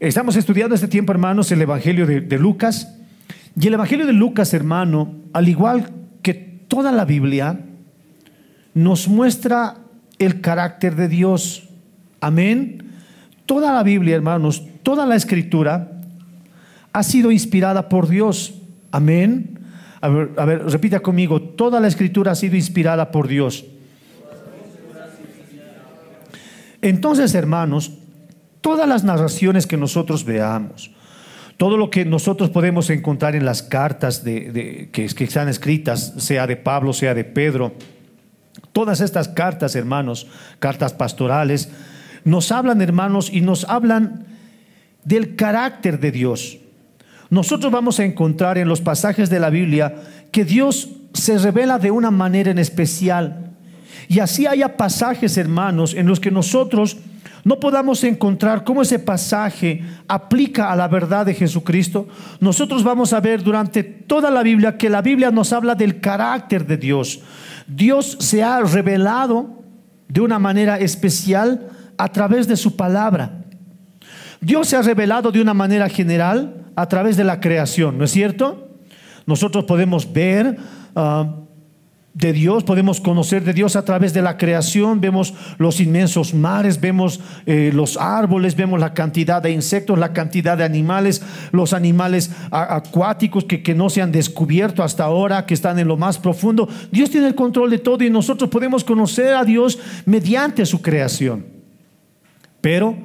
Estamos estudiando este tiempo, hermanos, el Evangelio de Lucas. Y el Evangelio de Lucas, hermano, al igual que toda la Biblia, nos muestra el carácter de Dios. Amén. Toda la Biblia, hermanos, toda la Escritura ha sido inspirada por Dios. Amén. A ver, repita conmigo. Toda la Escritura ha sido inspirada por Dios. Entonces, hermanos, todas las narraciones que nosotros veamos, todo lo que nosotros podemos encontrar en las cartas que están escritas, sea de Pablo, sea de Pedro, todas estas cartas, hermanos, cartas pastorales, nos hablan, hermanos, y nos hablan del carácter de Dios. Nosotros vamos a encontrar en los pasajes de la Biblia que Dios se revela de una manera en especial. Y así haya pasajes, hermanos, en los que nosotros no podamos encontrar cómo ese pasaje aplica a la verdad de Jesucristo. Nosotros vamos a ver durante toda la Biblia que la Biblia nos habla del carácter de Dios. Dios se ha revelado de una manera especial a través de su palabra. Dios se ha revelado de una manera general a través de la creación, ¿no es cierto? Nosotros podemos ver de Dios, podemos conocer de Dios a través de la creación. Vemos los inmensos mares, vemos los árboles, vemos la cantidad de insectos, la cantidad de animales, los animales acuáticos que no se han descubierto hasta ahora, que están en lo más profundo. Dios tiene el control de todo y nosotros podemos conocer a Dios mediante su creación. Pero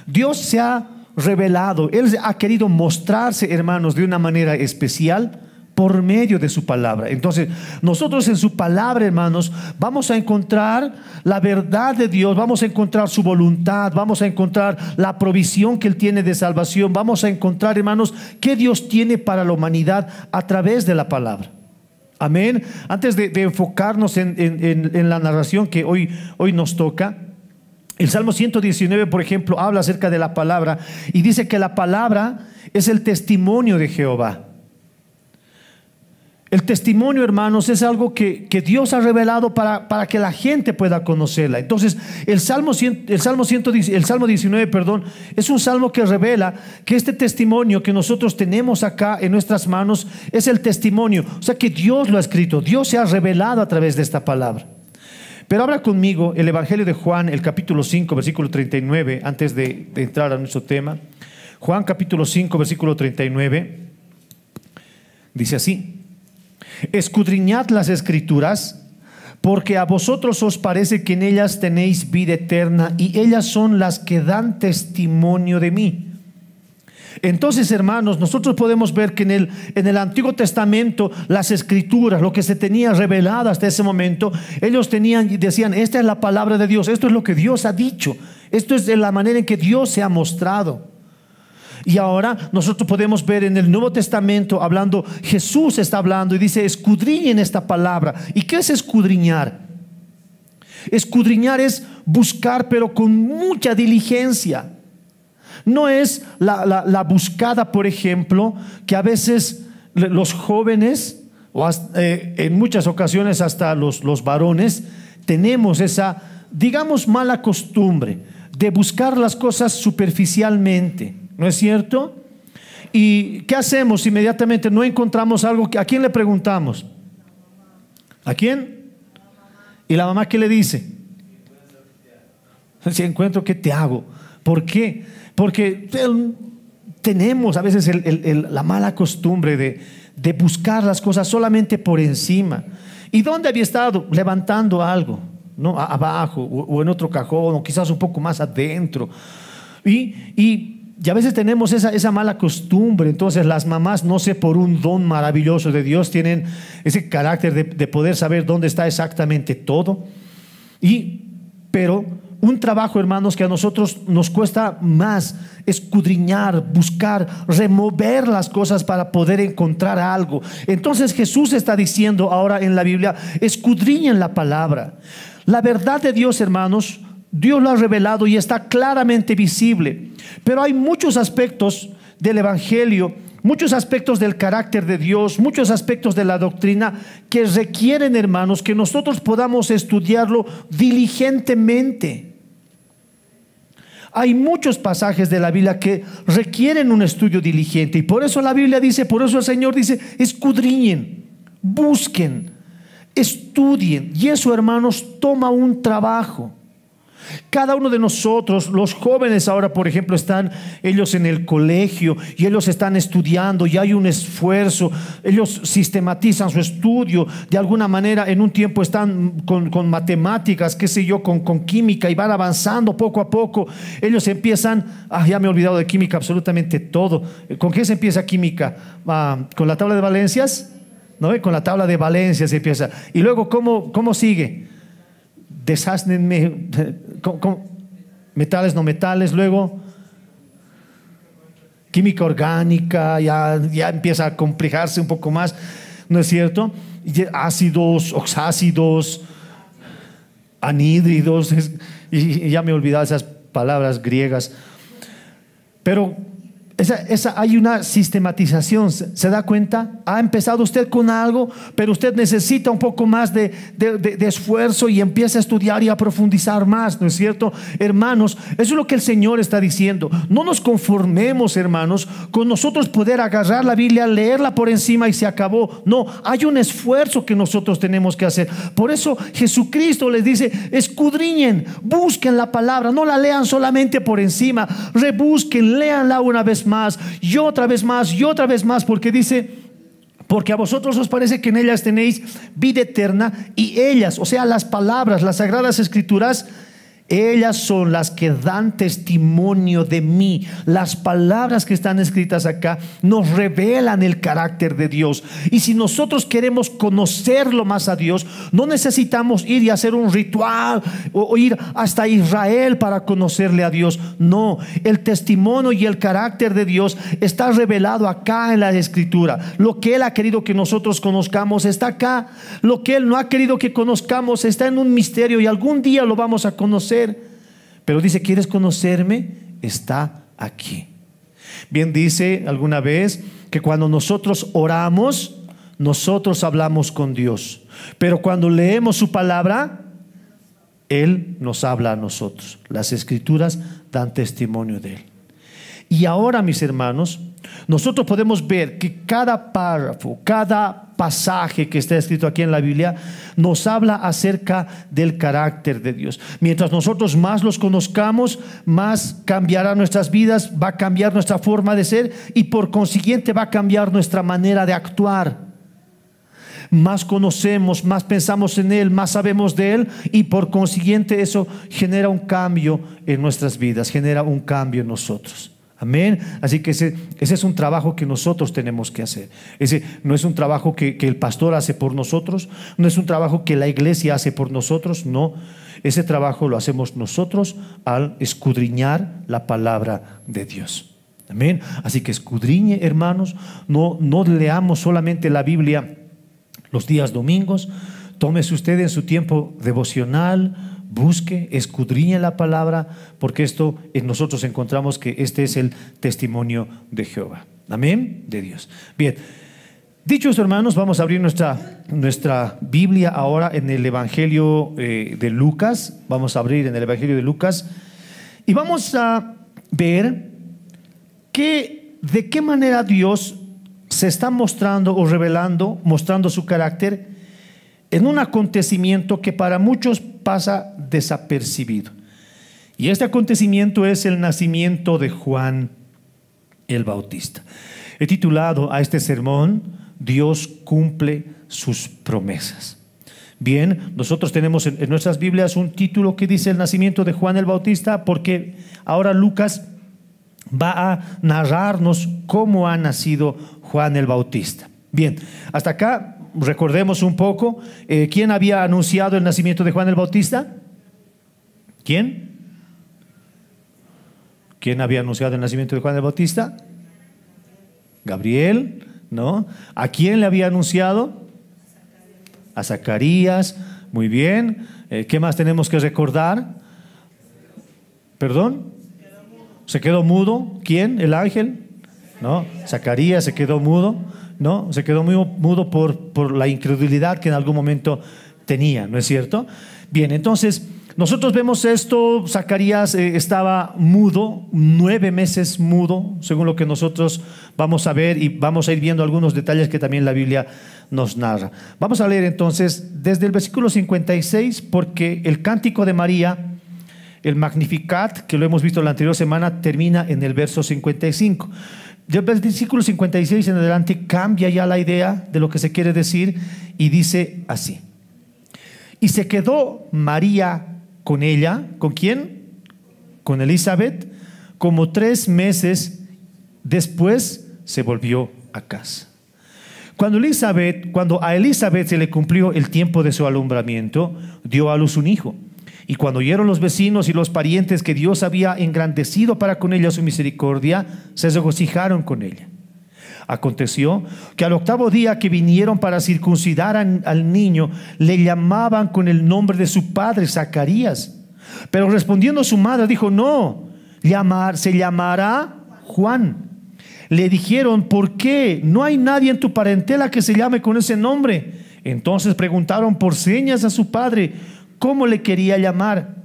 Dios se ha revelado, Él ha querido mostrarse, hermanos, de una manera especial por medio de su palabra. Entonces, nosotros en su palabra, hermanos, vamos a encontrar la verdad de Dios, vamos a encontrar su voluntad, vamos a encontrar la provisión que Él tiene de salvación, vamos a encontrar, hermanos, qué Dios tiene para la humanidad a través de la palabra. Amén. Antes de enfocarnos en la narración que hoy nos toca, el Salmo 119, por ejemplo, habla acerca de la palabra y dice que la palabra es el testimonio de Jehová. El testimonio, hermanos, es algo que Dios ha revelado para que la gente pueda conocerla. Entonces, el Salmo 19, perdón, es un salmo que revela que este testimonio que nosotros tenemos acá en nuestras manos es el testimonio. O sea que Dios lo ha escrito, Dios se ha revelado a través de esta palabra. Pero abra conmigo el Evangelio de Juan, el capítulo 5, versículo 39, antes de entrar a nuestro tema. Juan capítulo 5, versículo 39, dice así: escudriñad las Escrituras, porque a vosotros os parece que en ellas tenéis vida eterna, y ellas son las que dan testimonio de mí. Entonces, hermanos, nosotros podemos ver que en el Antiguo Testamento las Escrituras, lo que se tenía revelado hasta ese momento, ellos decían, esta es la palabra de Dios, esto es lo que Dios ha dicho, esto es de la manera en que Dios se ha mostrado. Y ahora nosotros podemos ver en el Nuevo Testamento hablando, Jesús está hablando y dice, escudriñen esta palabra. ¿Y qué es escudriñar? Escudriñar es buscar, pero con mucha diligencia. No es la buscada, por ejemplo, que a veces los jóvenes, o en muchas ocasiones hasta los varones, tenemos esa, digamos, mala costumbre de buscar las cosas superficialmente. ¿No es cierto? ¿Y qué hacemos inmediatamente? No encontramos algo. ¿A quién le preguntamos? ¿A quién? ¿Y la mamá qué le dice? Si encuentro, ¿qué te hago? ¿Por qué? Porque tenemos a veces la mala costumbre de buscar las cosas solamente por encima. ¿Y dónde había estado? Levantando algo, ¿no? Abajo o en otro cajón, o quizás un poco más adentro. Y a veces tenemos esa mala costumbre. Entonces las mamás, no sé, por un don maravilloso de Dios, tienen ese carácter de poder saber dónde está exactamente todo. Pero un trabajo, hermanos, que a nosotros nos cuesta más escudriñar, buscar, remover las cosas para poder encontrar algo. Entonces Jesús está diciendo ahora en la Biblia, escudriñen la palabra. La verdad de Dios, hermanos, Dios lo ha revelado y está claramente visible. Pero hay muchos aspectos del Evangelio, muchos aspectos del carácter de Dios, muchos aspectos de la doctrina que requieren, hermanos, que nosotros podamos estudiarlo diligentemente. Hay muchos pasajes de la Biblia que requieren un estudio diligente, y por eso la Biblia dice, por eso el Señor dice, escudriñen, busquen, estudien. Y eso, hermanos, toma un trabajo. Cada uno de nosotros, los jóvenes ahora, por ejemplo, están ellos en el colegio y ellos están estudiando y hay un esfuerzo. Ellos sistematizan su estudio de alguna manera. En un tiempo están con matemáticas, qué sé yo, con química, y van avanzando poco a poco. Ellos empiezan, ya me he olvidado de química absolutamente todo. ¿Con qué se empieza química? ¿Con la tabla de valencias? ¿No? Con la tabla de valencias se empieza. Y luego, ¿cómo sigue? Deshacen metales, no metales, luego química orgánica, ya empieza a complicarse un poco más, ¿no es cierto? Ácidos, oxácidos, anhídridos, y ya me he olvidado esas palabras griegas, pero hay una sistematización. ¿Se da cuenta? Ha empezado usted con algo, pero usted necesita un poco más de esfuerzo y empieza a estudiar y a profundizar más, ¿no es cierto? Hermanos, eso es lo que el Señor está diciendo. No nos conformemos, hermanos, con nosotros poder agarrar la Biblia, leerla por encima y se acabó. No, hay un esfuerzo que nosotros tenemos que hacer. Por eso Jesucristo les dice, escudriñen, busquen la palabra, no la lean solamente por encima, rebusquen, léanla una vez más y otra vez más y otra vez más, porque dice, porque a vosotros os parece que en ellas tenéis vida eterna, y ellas, o sea, las palabras, las sagradas escrituras, ellas son las que dan testimonio de mí. Las palabras que están escritas acá nos revelan el carácter de Dios. Y si nosotros queremos conocerlo más a Dios, no necesitamos ir y hacer un ritual o ir hasta Israel para conocerle a Dios. No, el testimonio y el carácter de Dios está revelado acá en la Escritura. Lo que Él ha querido que nosotros conozcamos está acá. Lo que Él no ha querido que conozcamos está en un misterio, y algún día lo vamos a conocer. Pero dice, ¿quieres conocerme? Está aquí. Bien, dice alguna vez que cuando nosotros oramos, nosotros hablamos con Dios, pero cuando leemos su palabra, Él nos habla a nosotros. Las Escrituras dan testimonio de Él. Y ahora, mis hermanos, nosotros podemos ver que cada párrafo, cada pasaje que está escrito aquí en la Biblia nos habla acerca del carácter de Dios. Mientras nosotros más los conozcamos, más cambiará nuestras vidas, va a cambiar nuestra forma de ser, y por consiguiente va a cambiar nuestra manera de actuar. Más conocemos, más pensamos en Él, más sabemos de Él, y por consiguiente eso genera un cambio en nuestras vidas, genera un cambio en nosotros. Amén. Así que ese es un trabajo que nosotros tenemos que hacer. Ese no es un trabajo que el pastor hace por nosotros, no es un trabajo que la iglesia hace por nosotros, no. Ese trabajo lo hacemos nosotros al escudriñar la palabra de Dios. Amén. Así que escudriñe, hermanos, no leamos solamente la Biblia los días domingos. Tómese usted en su tiempo devocional, busque, escudriñe la palabra, porque esto nosotros encontramos que este es el testimonio de Jehová. Amén, de Dios. Bien, dicho esto, hermanos, vamos a abrir nuestra Biblia ahora en el Evangelio de Lucas. Vamos a abrir en el Evangelio de Lucas y vamos a ver de qué manera Dios se está mostrando o revelando, mostrando su carácter en un acontecimiento que para muchos pasa desapercibido. Y este acontecimiento es el nacimiento de Juan el Bautista. He titulado a este sermón, Dios cumple sus promesas. Bien, nosotros tenemos en nuestras Biblias un título que dice el nacimiento de Juan el Bautista, porque ahora Lucas va a narrarnos cómo ha nacido Juan el Bautista. Bien, hasta acá recordemos un poco. ¿Quién había anunciado el nacimiento de Juan el Bautista? ¿Quién? ¿Quién había anunciado el nacimiento de Juan el Bautista? Gabriel, ¿no? ¿A quién le había anunciado? A Zacarías. Muy bien. ¿Qué más tenemos que recordar? ¿Perdón? ¿Se quedó mudo? ¿Quién? ¿El ángel? ¿No? Zacarías se quedó mudo. ¿No? Se quedó mudo por la incredulidad que en algún momento tenía, ¿no es cierto? Bien, entonces nosotros vemos esto. Zacarías estaba mudo, 9 meses mudo, según lo que nosotros vamos a ver, y vamos a ir viendo algunos detalles que también la Biblia nos narra. Vamos a leer entonces desde el versículo 56, porque el cántico de María, el Magnificat, que lo hemos visto la anterior semana, termina en el verso 55. Del versículo 56 en adelante cambia ya la idea de lo que se quiere decir y dice así: y se quedó María con ella. ¿Con quién? Con Elizabeth, como 3 meses. Después se volvió a casa. Cuando a Elizabeth se le cumplió el tiempo de su alumbramiento, dio a luz un hijo. Y cuando oyeron los vecinos y los parientes que Dios había engrandecido para con ella su misericordia, se regocijaron con ella. Aconteció que al 8º día que vinieron para circuncidar al niño, le llamaban con el nombre de su padre, Zacarías. Pero respondiendo su madre, dijo: no, se llamará Juan. Le dijeron: ¿por qué? No hay nadie en tu parentela que se llame con ese nombre. Entonces preguntaron por señas a su padre cómo le quería llamar.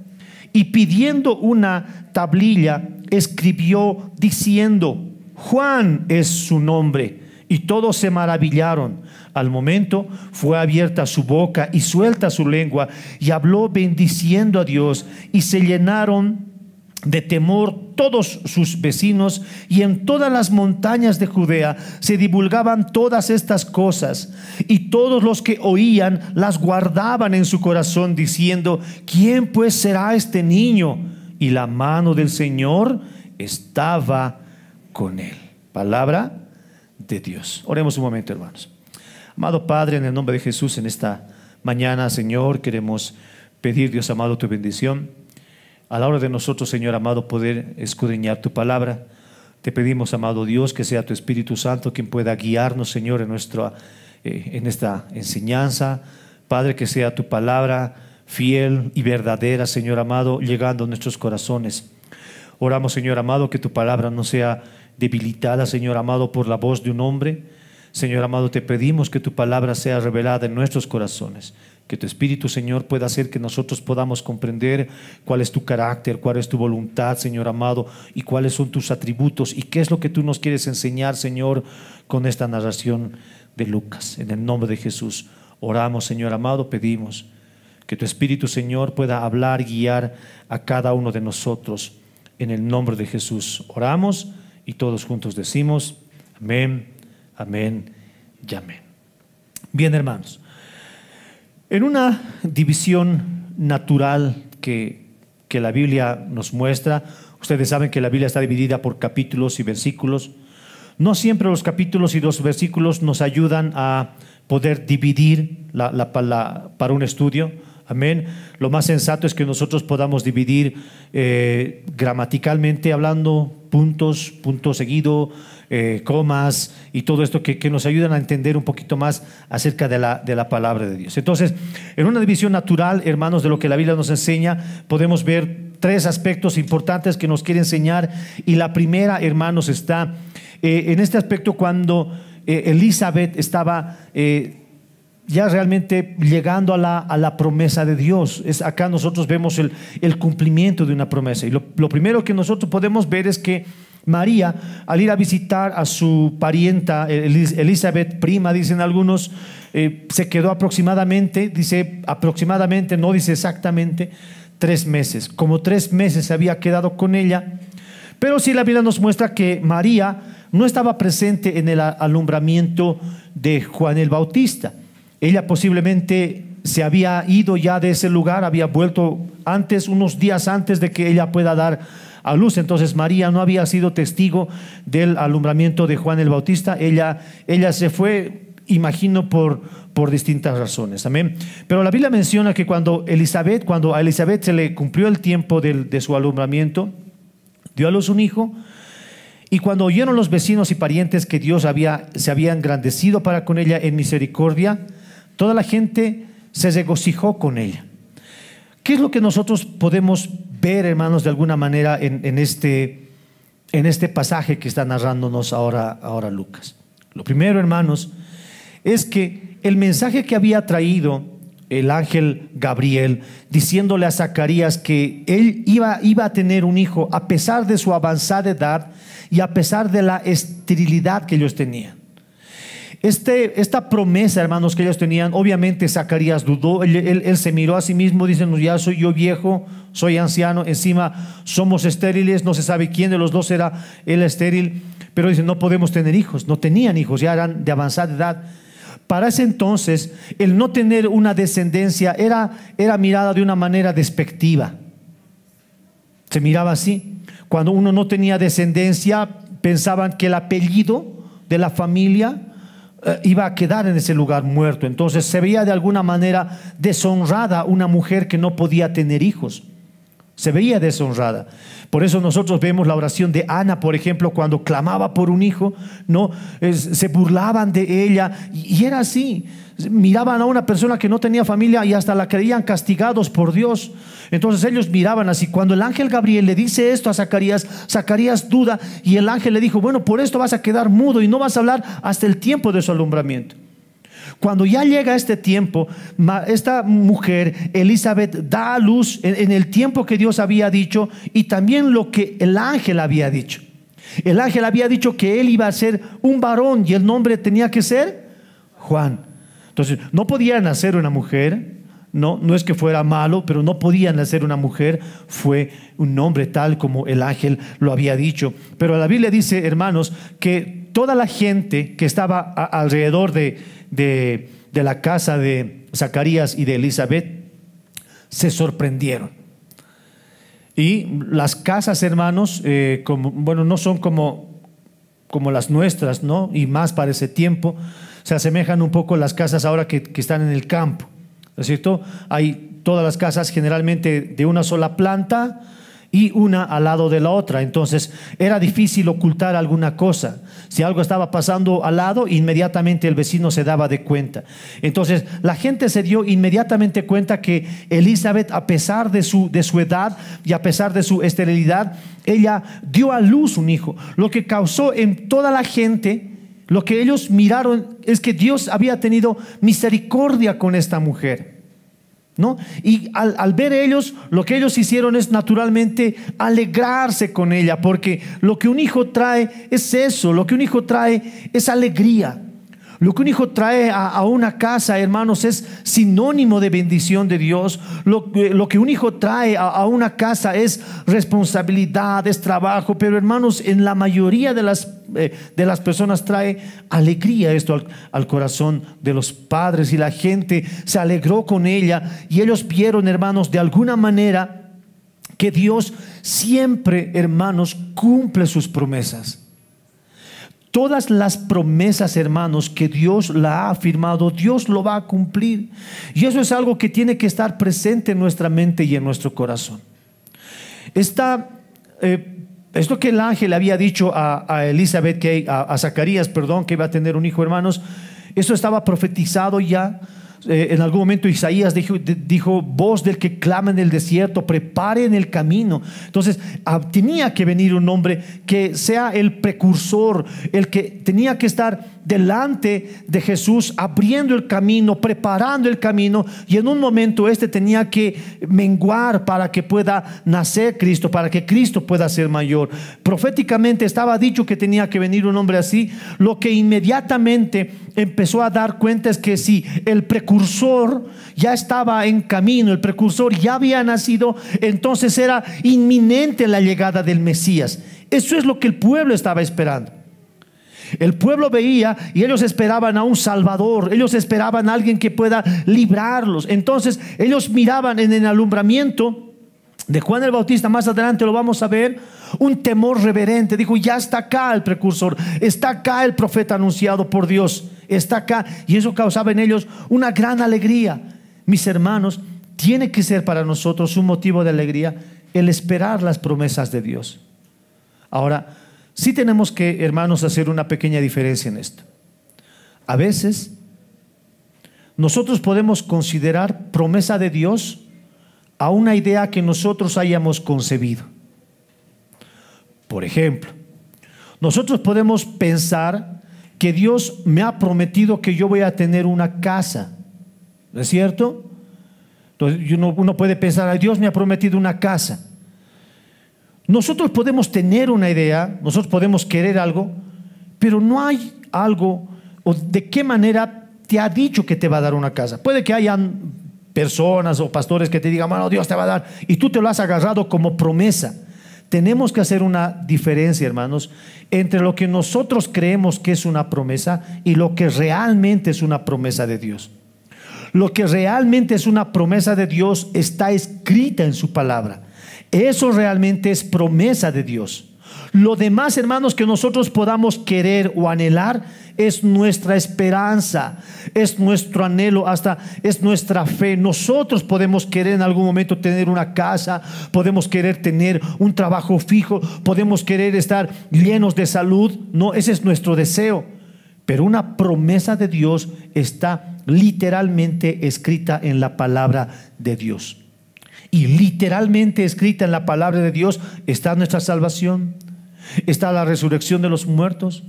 Y pidiendo una tablilla, escribió diciendo: Juan es su nombre. Y todos se maravillaron. Al momento fue abierta su boca y suelta su lengua, y habló bendiciendo a Dios, y se llenaron de temor todos sus vecinos, y en todas las montañas de Judea se divulgaban todas estas cosas, y todos los que oían las guardaban en su corazón, diciendo: ¿quién pues será este niño? Y la mano del Señor estaba con él. Palabra de Dios. Oremos un momento, hermanos. Amado Padre, en el nombre de Jesús, en esta mañana, Señor, queremos pedir, Dios amado, tu bendición. A la hora de nosotros, Señor amado, poder escudriñar tu palabra, te pedimos, amado Dios, que sea tu Espíritu Santo quien pueda guiarnos, Señor, en esta enseñanza. Padre, que sea tu palabra fiel y verdadera, Señor amado, llegando a nuestros corazones. Oramos, Señor amado, que tu palabra no sea debilitada, Señor amado, por la voz de un hombre. Señor amado, te pedimos que tu palabra sea revelada en nuestros corazones. Que tu Espíritu, Señor, pueda hacer que nosotros podamos comprender cuál es tu carácter, cuál es tu voluntad, Señor amado, y cuáles son tus atributos, y qué es lo que tú nos quieres enseñar, Señor, con esta narración de Lucas. En el nombre de Jesús oramos, Señor amado, pedimos que tu Espíritu, Señor, pueda hablar, guiar a cada uno de nosotros. En el nombre de Jesús oramos, y todos juntos decimos amén, amén y amén. Bien, hermanos, en una división natural que la Biblia nos muestra, ustedes saben que la Biblia está dividida por capítulos y versículos. No siempre los capítulos y los versículos nos ayudan a poder dividir para un estudio. Amén. Lo más sensato es que nosotros podamos dividir gramaticalmente hablando, puntos, punto seguido, comas y todo esto que nos ayudan a entender un poquito más acerca de la palabra de Dios. Entonces, en una división natural, hermanos, de lo que la Biblia nos enseña, podemos ver 3 aspectos importantes que nos quiere enseñar. Y la primera, hermanos, está en este aspecto cuando Elizabeth estaba ya realmente llegando a la promesa de Dios. Acá nosotros vemos el cumplimiento de una promesa. Y lo primero que nosotros podemos ver es que María, al ir a visitar a su parienta Elizabeth, prima, dicen algunos, se quedó aproximadamente, dice aproximadamente, no dice exactamente, 3 meses. Como 3 meses se había quedado con ella. Pero sí, la Biblia nos muestra que María no estaba presente en el alumbramiento de Juan el Bautista. Ella posiblemente se había ido ya de ese lugar, había vuelto antes, unos días antes de que ella pueda dar a luz. Entonces María no había sido testigo del alumbramiento de Juan el Bautista. Ella se fue, imagino, por distintas razones. Amén. Pero la Biblia menciona que cuando a Elizabeth se le cumplió el tiempo de su alumbramiento, dio a luz un hijo. Y cuando oyeron los vecinos y parientes que Dios se había engrandecido para con ella en misericordia, toda la gente se regocijó con ella. ¿Qué es lo que nosotros podemos ver, hermanos, de alguna manera en este pasaje que está narrándonos ahora Lucas? Lo primero, hermanos, es que el mensaje que había traído el ángel Gabriel, diciéndole a Zacarías que él iba a tener un hijo a pesar de su avanzada edad y a pesar de la esterilidad que ellos tenían. Esta promesa, hermanos, que ellos tenían, obviamente Zacarías dudó. Él se miró a sí mismo, dicen: ya soy yo viejo, soy anciano, encima somos estériles, no se sabe quién de los dos era el estéril, pero dicen: no podemos tener hijos. No tenían hijos, ya eran de avanzada edad. Para ese entonces, el no tener una descendencia era mirada de una manera despectiva. Se miraba así. Cuando uno no tenía descendencia, pensaban que el apellido de la familia iba a quedar en ese lugar muerto. Entonces se veía de alguna manera deshonrada una mujer que no podía tener hijos. Se veía deshonrada. Por eso nosotros vemos la oración de Ana, por ejemplo, cuando clamaba por un hijo, ¿no? Se burlaban de ella, y era así. Miraban a una persona que no tenía familia y hasta la creían castigados por Dios. Entonces ellos miraban así. Cuando el ángel Gabriel le dice esto a Zacarías, Zacarías duda, y el ángel le dijo: bueno, por esto vas a quedar mudo y no vas a hablar hasta el tiempo de su alumbramiento. Cuando ya llega este tiempo, esta mujer, Elizabeth, da a luz en el tiempo que Dios había dicho y también lo que el ángel había dicho. El ángel había dicho que él iba a ser un varón y el nombre tenía que ser Juan. Entonces no podía nacer una mujer. No es que fuera malo, pero no podía nacer una mujer. Fue un nombre tal como el ángel lo había dicho. Pero la Biblia dice, hermanos, que toda la gente que estaba alrededor de la casa de Zacarías y de Elizabeth se sorprendieron. Y las casas, hermanos, no son como las nuestras, ¿no? Y más para ese tiempo. Se asemejan un poco a las casas ahora que están en el campo, ¿no es cierto? Hay todas las casas generalmente de una sola planta y una al lado de la otra. Entonces era difícil ocultar alguna cosa. Si algo estaba pasando al lado, inmediatamente el vecino se daba de cuenta. Entonces la gente se dio inmediatamente cuenta que Elizabeth, a pesar de su edad y a pesar de su esterilidad, ella dio a luz un hijo. Lo que causó en toda la gente, lo que ellos miraron, es que Dios había tenido misericordia con esta mujer, ¿no? Y al ver ellos, lo que ellos hicieron es naturalmente alegrarse con ella, porque lo que un hijo trae es eso. Lo que un hijo trae es alegría. Lo que un hijo trae a una casa, hermanos, es sinónimo de bendición de Dios. Lo que un hijo trae a una casa es responsabilidad, es trabajo. Pero, hermanos, en la mayoría de las personas trae alegría esto al corazón de los padres, y la gente se alegró con ella. Y ellos vieron, hermanos, de alguna manera que Dios siempre, hermanos, cumple sus promesas. Todas las promesas, hermanos, que Dios la ha afirmado, Dios lo va a cumplir. Y eso es algo que tiene que estar presente en nuestra mente y en nuestro corazón. Esto que el ángel había dicho a Elizabeth, a Zacarías, perdón, que iba a tener un hijo, hermanos, eso estaba profetizado ya. En algún momento Isaías dijo: voz del que clama en el desierto, preparen el camino. Entonces tenía que venir un hombre que sea el precursor, el que tenía que estar delante de Jesús, abriendo el camino, preparando el camino. Y en un momento tenía que menguar para que pueda nacer Cristo, para que Cristo pueda ser mayor. Proféticamente estaba dicho que tenía que venir un hombre así. Lo que inmediatamente empezó a dar cuenta es que si el precursor ya estaba en camino, el precursor ya había nacido, entonces era inminente la llegada del Mesías. Eso es lo que el pueblo estaba esperando. El pueblo veía y ellos esperaban a un Salvador. Ellos esperaban a alguien que pueda librarlos. Entonces ellos miraban en el alumbramiento de Juan el Bautista, más adelante lo vamos a ver, un temor reverente. Dijo: ya está acá el precursor, está acá el profeta anunciado por Dios, está acá. Y eso causaba en ellos una gran alegría. Mis hermanos, tiene que ser para nosotros un motivo de alegría el esperar las promesas de Dios. Ahora, sí tenemos que, hermanos, hacer una pequeña diferencia en esto. A veces nosotros podemos considerar promesa de Dios a una idea que nosotros hayamos concebido. Por ejemplo, nosotros podemos pensar que Dios me ha prometido que yo voy a tener una casa, ¿no es cierto? Entonces uno puede pensar, ay, Dios me ha prometido una casa. Nosotros podemos tener una idea, nosotros podemos querer algo, pero no hay algo, o de qué manera te ha dicho que te va a dar una casa. Puede que hayan personas o pastores que te digan, bueno, Dios te va a dar, y tú te lo has agarrado como promesa. Tenemos que hacer una diferencia, hermanos, entre lo que nosotros creemos que es una promesa y lo que realmente es una promesa de Dios. Lo que realmente es una promesa de Dios está escrita en su palabra. Eso realmente es promesa de Dios. Lo demás, hermanos, que nosotros podamos querer o anhelar es nuestra esperanza, es nuestro anhelo, hasta es nuestra fe. Nosotros podemos querer en algún momento tener una casa, podemos querer tener un trabajo fijo, podemos querer estar llenos de salud. No, ese es nuestro deseo. Pero una promesa de Dios está literalmente escrita en la palabra de Dios. Y literalmente escrita en la palabra de Dios está nuestra salvación, está la resurrección de los muertos,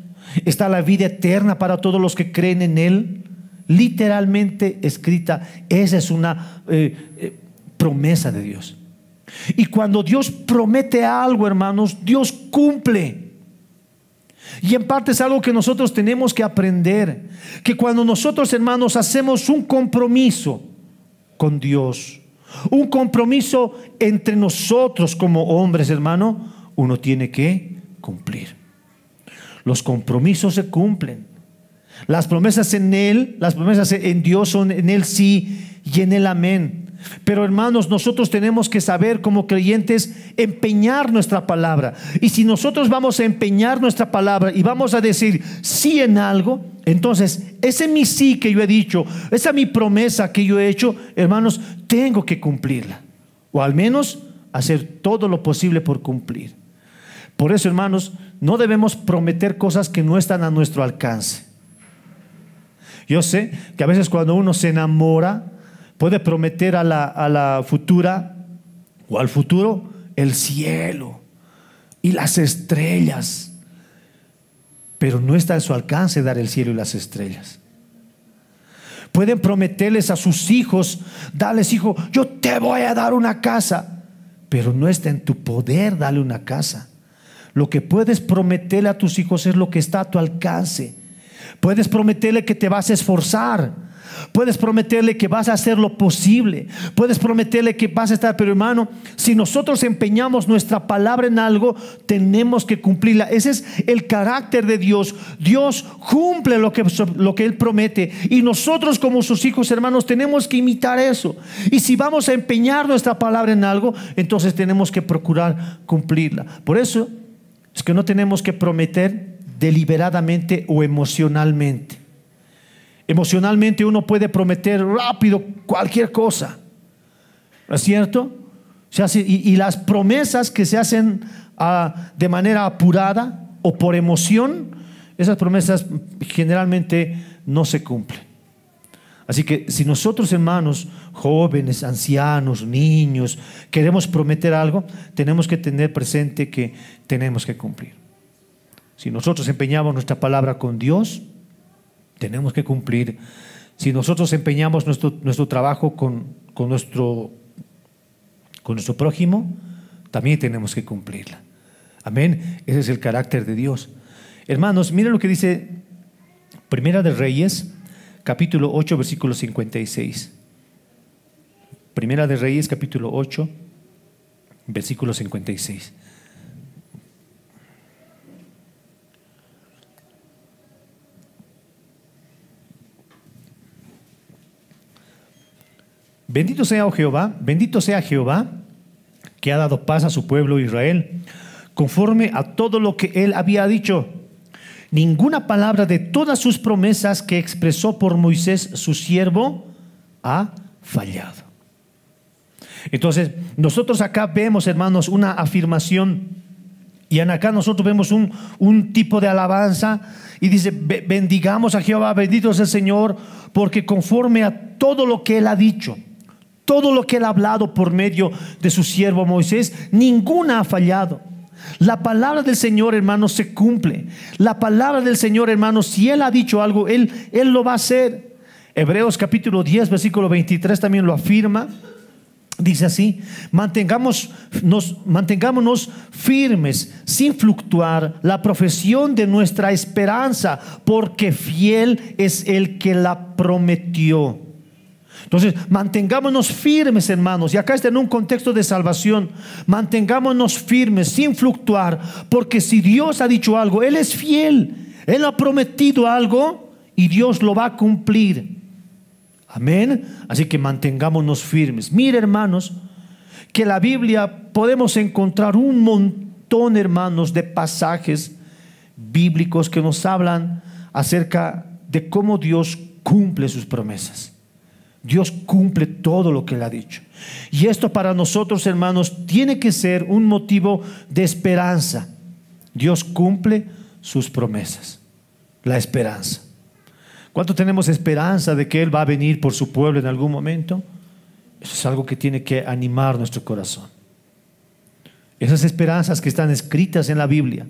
está la vida eterna para todos los que creen en Él. Literalmente escrita. Esa es una promesa de Dios. Y cuando Dios promete algo, hermanos, Dios cumple. Y en parte es algo que nosotros tenemos que aprender, que cuando nosotros, hermanos, hacemos un compromiso con Dios, un compromiso entre nosotros como hombres, hermano, uno tiene que cumplir. Los compromisos se cumplen. Las promesas en Él, las promesas en Dios son en Él sí y en Él amén. Pero hermanos, nosotros tenemos que saber como creyentes empeñar nuestra palabra. Y si nosotros vamos a empeñar nuestra palabra y vamos a decir sí en algo, entonces ese mi sí que yo he dicho, esa mi promesa que yo he hecho, hermanos, tengo que cumplirla, o al menos hacer todo lo posible por cumplir. Por eso, hermanos, no debemos prometer cosas que no están a nuestro alcance. Yo sé que a veces cuando uno se enamora puede prometer a la futura o al futuro el cielo y las estrellas, pero no está en su alcance dar el cielo y las estrellas. Pueden prometerles a sus hijos, darles, hijo, yo te voy a dar una casa, pero no está en tu poder darle una casa. Lo que puedes prometerle a tus hijos es lo que está a tu alcance. Puedes prometerle que te vas a esforzar, puedes prometerle que vas a hacer lo posible, puedes prometerle que vas a estar, pero hermano, si nosotros empeñamos nuestra palabra en algo, tenemos que cumplirla. Ese es el carácter de Dios. Dios cumple lo que Él promete, y nosotros como sus hijos, hermanos, tenemos que imitar eso. Y si vamos a empeñar nuestra palabra en algo, entonces tenemos que procurar cumplirla. Por eso es que no tenemos que prometer deliberadamente o emocionalmente. Emocionalmente uno puede prometer rápido cualquier cosa, ¿no es cierto? Y las promesas que se hacen de manera apurada o por emoción, esas promesas generalmente no se cumplen. Así que si nosotros, hermanos, jóvenes, ancianos, niños, queremos prometer algo, tenemos que tener presente que tenemos que cumplir. Si nosotros empeñamos nuestra palabra con Dios, tenemos que cumplir. Si nosotros empeñamos nuestro trabajo con nuestro prójimo, también tenemos que cumplirla. Amén. Ese es el carácter de Dios. Hermanos, miren lo que dice Primera de Reyes, capítulo 8, versículo 56. Primera de Reyes, capítulo 8, versículo 56. Bendito sea Jehová, que ha dado paz a su pueblo Israel, conforme a todo lo que él había dicho. Ninguna palabra de todas sus promesas que expresó por Moisés su siervo ha fallado. Entonces, nosotros acá vemos, hermanos, una afirmación, y acá nosotros vemos un tipo de alabanza, y dice: bendigamos a Jehová, bendito es el Señor, porque conforme a todo lo que él ha dicho, todo lo que él ha hablado por medio de su siervo Moisés, ninguna ha fallado. La palabra del Señor, hermanos, se cumple. La palabra del Señor, hermanos, si él ha dicho algo, él lo va a hacer. Hebreos capítulo 10, versículo 23 también lo afirma. Dice así: mantengámonos firmes sin fluctuar la profesión de nuestra esperanza, porque fiel es el que la prometió. Entonces, mantengámonos firmes, hermanos, y acá está en un contexto de salvación. Mantengámonos firmes sin fluctuar, porque si Dios ha dicho algo, Él es fiel. Él ha prometido algo y Dios lo va a cumplir. Amén. Así que mantengámonos firmes. Mire, hermanos, que en la Biblia podemos encontrar un montón, hermanos, de pasajes bíblicos que nos hablan acerca de cómo Dios cumple sus promesas. Dios cumple todo lo que Él ha dicho. Y esto para nosotros, hermanos, tiene que ser un motivo de esperanza. Dios cumple sus promesas. La esperanza. ¿Cuánto tenemos esperanza de que Él va a venir por su pueblo en algún momento? Eso es algo que tiene que animar nuestro corazón. Esas esperanzas que están escritas en la Biblia,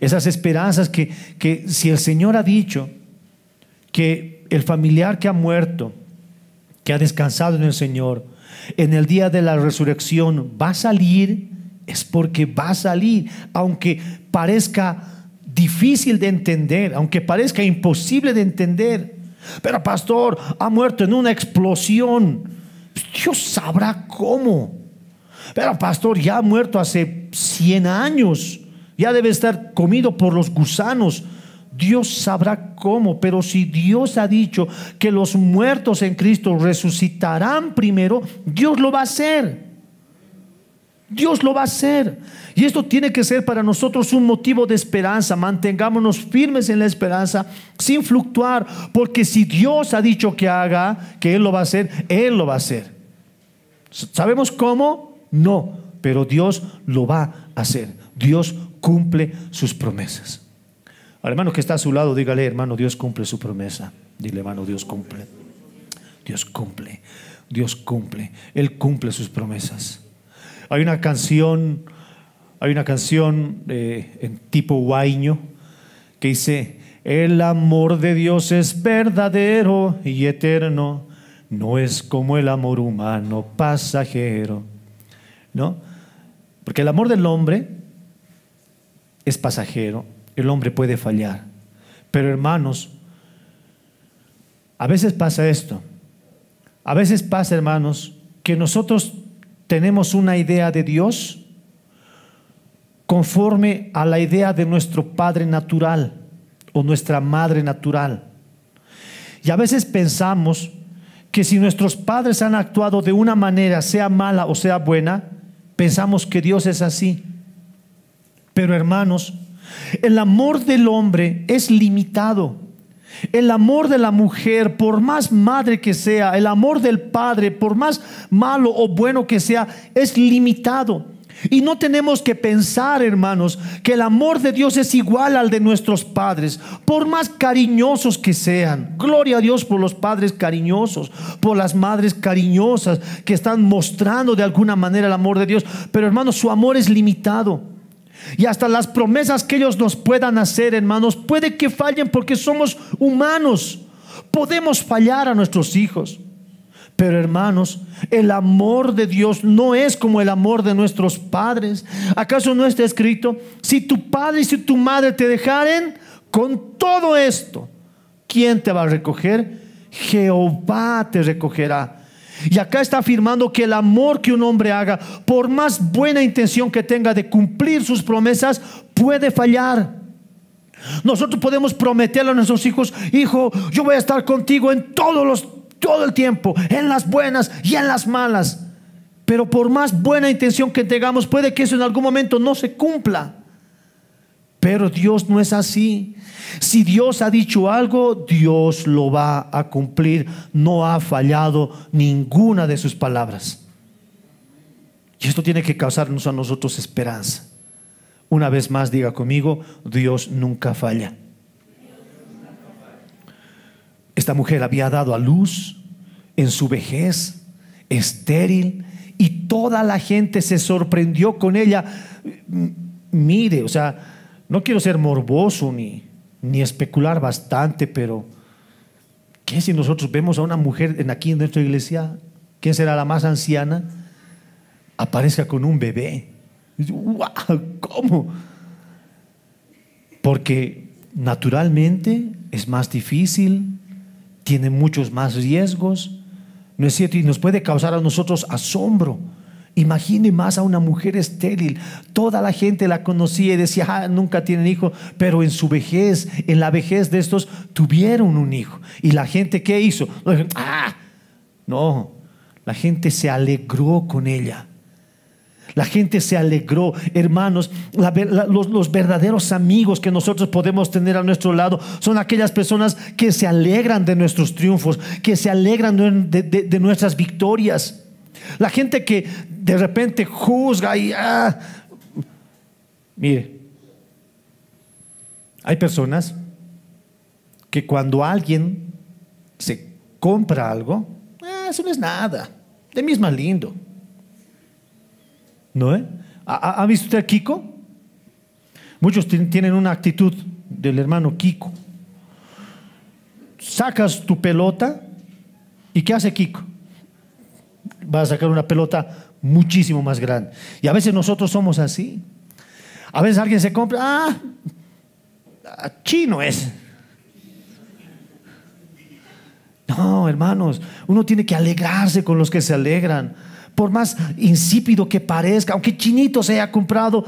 esas esperanzas que si el Señor ha dicho que el familiar que ha muerto, que ha descansado en el Señor, en el día de la resurrección va a salir, es porque va a salir, aunque parezca difícil de entender, aunque parezca imposible de entender. Pero pastor, ha muerto en una explosión. Dios sabrá cómo. Pero pastor, ya ha muerto hace 100 años, ya debe estar comido por los gusanos. Dios sabrá cómo. Pero si Dios ha dicho que los muertos en Cristo resucitarán primero, Dios lo va a hacer. Dios lo va a hacer. Y esto tiene que ser para nosotros un motivo de esperanza. Mantengámonos firmes en la esperanza sin fluctuar, porque si Dios ha dicho que haga, que Él lo va a hacer, Él lo va a hacer. ¿Sabemos cómo? No, pero Dios lo va a hacer. Dios cumple sus promesas. Al hermano que está a su lado, dígale: hermano, Dios cumple su promesa. Dile: hermano, Dios cumple. Dios cumple. Dios cumple. Él cumple sus promesas. Hay una canción en tipo huayño que dice: el amor de Dios es verdadero y eterno, no es como el amor humano pasajero. ¿No? Porque el amor del hombre es pasajero, el hombre puede fallar. Pero hermanos, a veces pasa esto. A veces pasa, hermanos, que nosotros tenemos una idea de Dios conforme a la idea de nuestro padre natural o nuestra madre natural. Y a veces pensamos que si nuestros padres han actuado de una manera, sea mala o sea buena, pensamos que Dios es así. Pero hermanos, el amor del hombre es limitado. El amor de la mujer, por más madre que sea, el amor del padre, por más malo o bueno que sea, es limitado. Y no tenemos que pensar, hermanos, que el amor de Dios es igual al de nuestros padres, por más cariñosos que sean. Gloria a Dios por los padres cariñosos, por las madres cariñosas que están mostrando de alguna manera el amor de Dios. Pero hermanos, su amor es limitado. Y hasta las promesas que ellos nos puedan hacer, hermanos, puede que fallen, porque somos humanos. Podemos fallar a nuestros hijos. Pero hermanos, el amor de Dios no es como el amor de nuestros padres. ¿Acaso no está escrito: si tu padre y si tu madre te dejaren, con todo esto, ¿quién te va a recoger? Jehová te recogerá. Y acá está afirmando que el amor que un hombre haga, por más buena intención que tenga de cumplir sus promesas, puede fallar. Nosotros podemos prometerle a nuestros hijos: hijo, yo voy a estar contigo en todo el tiempo, en las buenas y en las malas. Pero por más buena intención que tengamos, puede que eso en algún momento no se cumpla. Pero Dios no es así. Si Dios ha dicho algo, Dios lo va a cumplir. No ha fallado ninguna de sus palabras. Y esto tiene que causarnos a nosotros esperanza. Una vez más, diga conmigo: Dios nunca falla. Esta mujer había dado a luz en su vejez, estéril, y toda la gente se sorprendió con ella. Mire, o sea, no quiero ser morboso ni especular bastante, pero ¿qué si nosotros vemos a una mujer aquí en nuestra iglesia? ¿Quién será la más anciana? aparezca con un bebé. ¡Wow! ¿Cómo? Porque naturalmente es más difícil, tiene muchos más riesgos, ¿no es cierto? Y nos puede causar a nosotros asombro. Imagine más a una mujer estéril. Toda la gente la conocía y decía, nunca tienen hijo, pero en su vejez, en la vejez de estos, tuvieron un hijo. Y la gente, ¿qué hizo? No, la gente se alegró con ella. La gente se alegró, hermanos. Los verdaderos amigos que nosotros podemos tener a nuestro lado son aquellas personas que se alegran de nuestros triunfos, que se alegran de nuestras victorias. La gente que de repente juzga y mire, hay personas que cuando alguien se compra algo, eso no es nada, de mí es más lindo, ¿no? ¿Ha visto usted a Kiko? Muchos tienen una actitud del hermano Kiko. Sacas tu pelota y ¿qué hace Kiko? Va a sacar una pelota muchísimo más grande. Y a veces nosotros somos así. A veces alguien se compra, chino es. No, hermanos, uno tiene que alegrarse con los que se alegran. Por más insípido que parezca, aunque chinito se haya comprado,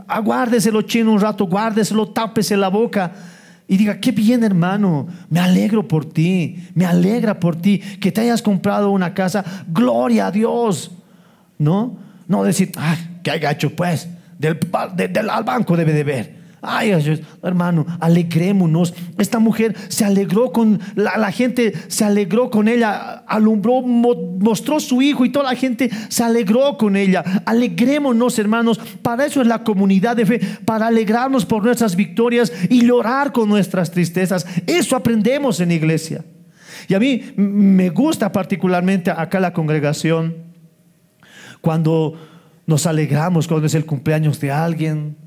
aguárdeselo chino un rato, guárdeselo, tápese la boca y diga, qué bien, hermano, me alegro por ti, me alegra por ti que te hayas comprado una casa, gloria a Dios. No decir, qué agacho pues, al banco debe de ver. Hermano, alegrémonos. Esta mujer se alegró con la gente, se alegró con ella, alumbró, mostró su hijo y toda la gente se alegró con ella. Alegrémonos, hermanos. Para eso es la comunidad de fe, para alegrarnos por nuestras victorias y llorar con nuestras tristezas. Eso aprendemos en iglesia. Y a mí me gusta particularmente acá la congregación cuando nos alegramos, cuando es el cumpleaños de alguien,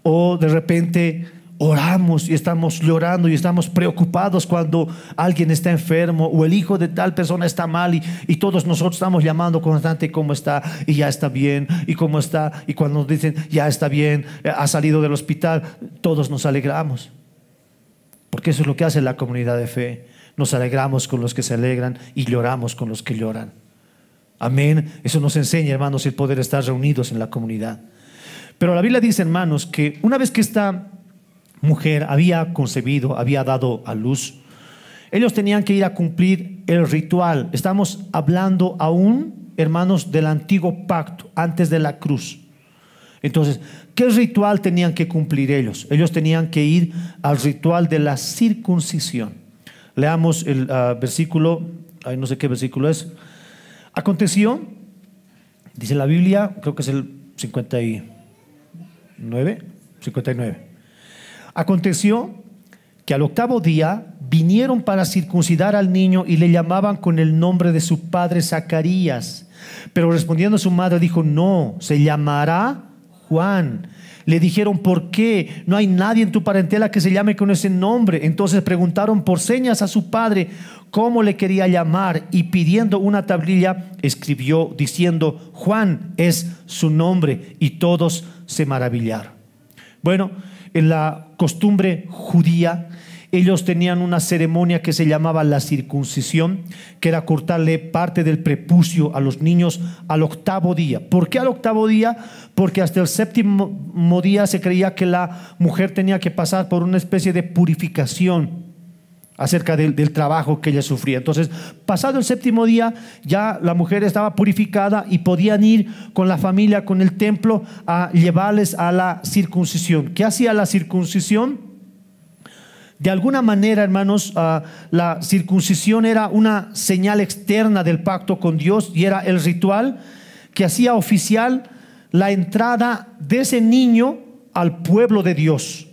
o de repente oramos y estamos llorando y estamos preocupados cuando alguien está enfermo o el hijo de tal persona está mal y todos nosotros estamos llamando constante cómo está y ya está bien y cómo está, y cuando nos dicen ya está bien, ha salido del hospital, todos nos alegramos, porque eso es lo que hace la comunidad de fe. Nos alegramos con los que se alegran y lloramos con los que lloran. Amén. Eso nos enseña, hermanos, el poder estar reunidos en la comunidad. Pero la Biblia dice, hermanos, que una vez que esta mujer había concebido, había dado a luz, ellos tenían que ir a cumplir el ritual. Estamos hablando aún, hermanos, del antiguo pacto, antes de la cruz. Entonces, ¿qué ritual tenían que cumplir ellos? Ellos tenían que ir al ritual de la circuncisión. Leamos el versículo, no sé qué versículo es. Aconteció, dice la Biblia, creo que es el 59. Aconteció que al octavo día vinieron para circuncidar al niño y le llamaban con el nombre de su padre Zacarías. Pero respondiendo su madre dijo, no, se llamará Juan. Le dijeron, ¿por qué? No hay nadie en tu parentela que se llame con ese nombre. Entonces preguntaron por señas a su padre cómo le quería llamar, y pidiendo una tablilla escribió diciendo, Juan es su nombre, y todos se maravillaron. Bueno, en la costumbre judía, ellos tenían una ceremonia que se llamaba la circuncisión, que era cortarle parte del prepucio a los niños al octavo día. ¿Por qué al octavo día? Porque hasta el séptimo día se creía que la mujer tenía que pasar por una especie de purificación acerca del trabajo que ella sufría. Entonces, pasado el séptimo día, ya la mujer estaba purificada y podían ir con la familia, con el templo, a llevarles a la circuncisión. ¿Qué hacía la circuncisión? De alguna manera, hermanos, la circuncisión era una señal externa del pacto con Dios y era el ritual que hacía oficial la entrada de ese niño al pueblo de Dios.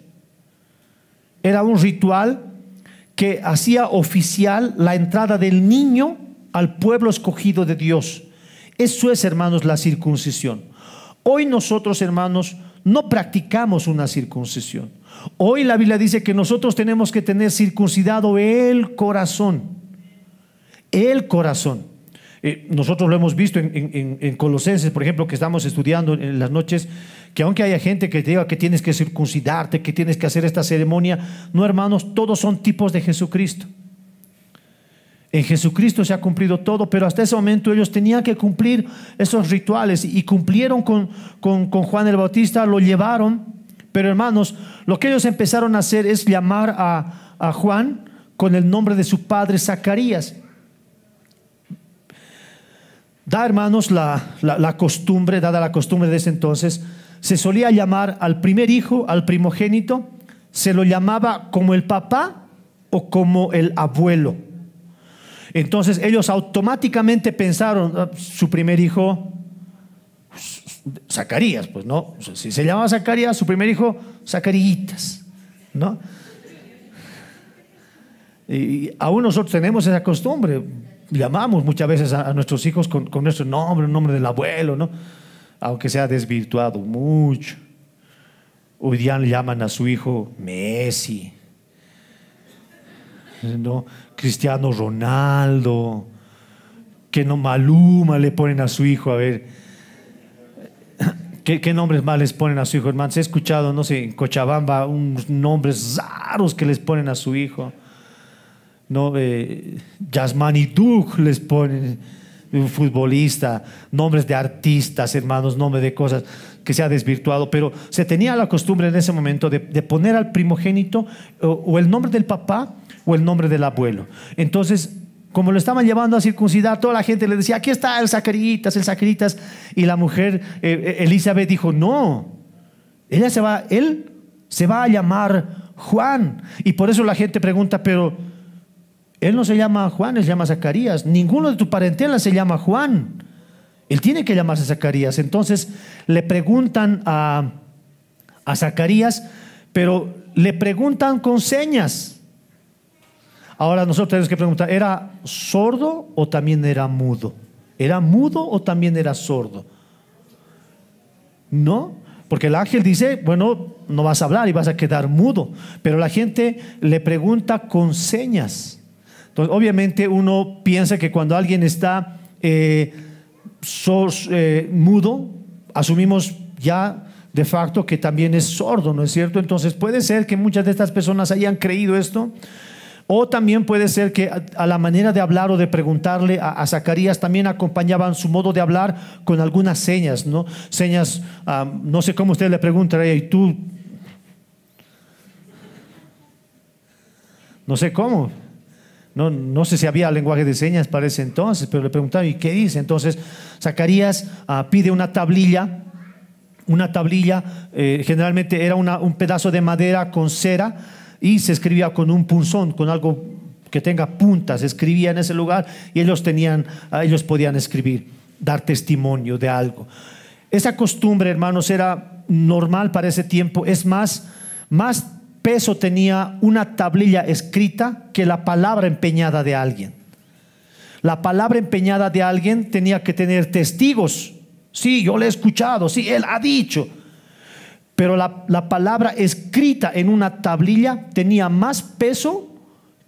Era un ritual que hacía oficial la entrada del niño al pueblo escogido de Dios. Eso es, hermanos, la circuncisión. Hoy nosotros, hermanos, no practicamos una circuncisión. Hoy la Biblia dice que nosotros tenemos que tener circuncidado el corazón. El corazón. Nosotros lo hemos visto en Colosenses, por ejemplo, que estamos estudiando en las noches, que aunque haya gente que te diga que tienes que circuncidarte, que tienes que hacer esta ceremonia, no, hermanos, todos son tipos de Jesucristo. En Jesucristo se ha cumplido todo, pero hasta ese momento ellos tenían que cumplir esos rituales y cumplieron con Juan el Bautista, lo llevaron. Pero hermanos, lo que ellos empezaron a hacer es llamar a Juan con el nombre de su padre Zacarías. Dada la costumbre de ese entonces, se solía llamar al primer hijo, al primogénito, se lo llamaba como el papá o como el abuelo. Entonces ellos automáticamente pensaron, su primer hijo, Zacarías, pues no, si se llamaba Zacarías, su primer hijo, Zacarías, ¿no? Y aún nosotros tenemos esa costumbre, llamamos muchas veces a nuestros hijos con nuestro nombre, el nombre del abuelo, ¿no? Aunque se ha desvirtuado mucho. Hoy día le llaman a su hijo Messi, ¿no? Cristiano Ronaldo, que no, Maluma le ponen a su hijo. A ver, ¿qué nombres más les ponen a su hijo, hermanos? He escuchado, no sé, en Cochabamba, unos nombres raros que les ponen a su hijo, ¿no? Yasmani Duk les ponen, un futbolista, nombres de artistas, hermanos, nombres de cosas que se ha desvirtuado, pero se tenía la costumbre en ese momento de poner al primogénito o el nombre del papá o el nombre del abuelo. Entonces, como lo estaban llevando a circuncidar, toda la gente le decía, aquí está el Zacarías, y la mujer Elizabeth dijo, no, él se va a llamar Juan. Y por eso la gente pregunta, pero él no se llama Juan, él se llama Zacarías. Ninguno de tu parentela se llama Juan. Él tiene que llamarse Zacarías. Entonces le preguntan a Zacarías, pero le preguntan con señas. Ahora nosotros tenemos que preguntar, ¿era sordo o también era mudo? ¿Era mudo o también era sordo? No, porque el ángel dice, bueno, no vas a hablar y vas a quedar mudo. Pero la gente le pregunta con señas. Entonces, obviamente uno piensa que cuando alguien está mudo, asumimos ya de facto que también es sordo, ¿no es cierto? Entonces puede ser que muchas de estas personas hayan creído esto, o también puede ser que a la manera de hablar o de preguntarle a Zacarías también acompañaban su modo de hablar con algunas señas, ¿no? Señas, no sé cómo usted le pregunta, y tú, no sé cómo. No sé si había lenguaje de señas para ese entonces, pero le preguntaban, ¿y qué dice? Entonces Zacarías pide una tablilla, generalmente era un pedazo de madera con cera, y se escribía con un punzón, con algo que tenga puntas, se escribía en ese lugar, y ellos podían escribir, dar testimonio de algo. Esa costumbre, hermanos, era normal para ese tiempo. Es más peso tenía una tablilla escrita que la palabra empeñada de alguien. La palabra empeñada de alguien tenía que tener testigos. Sí, yo le he escuchado, sí, él ha dicho. Pero la palabra escrita en una tablilla tenía más peso